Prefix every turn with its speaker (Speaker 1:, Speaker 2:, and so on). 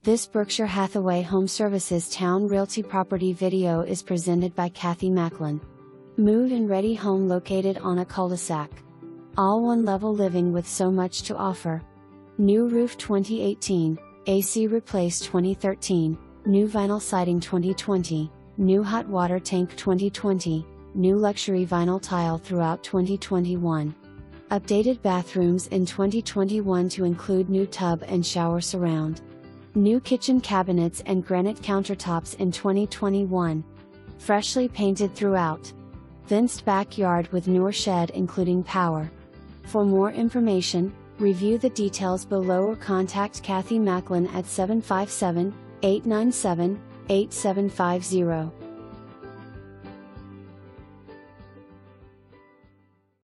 Speaker 1: This Berkshire Hathaway HomeServices Towne Realty property video is presented by Kathy Macklin. Move-in ready home located on a cul-de-sac. All one-level living with so much to offer. New roof 2018, AC replaced 2013, new vinyl siding 2020, new hot water tank 2020, new luxury vinyl tile throughout 2021. Updated bathrooms in 2021 to include new tub and shower surround. New kitchen cabinets and granite countertops in 2021. Freshly painted throughout. Fenced backyard with newer shed including power. For more information, review the details below or contact Kathy Macklin at 757-897-8750.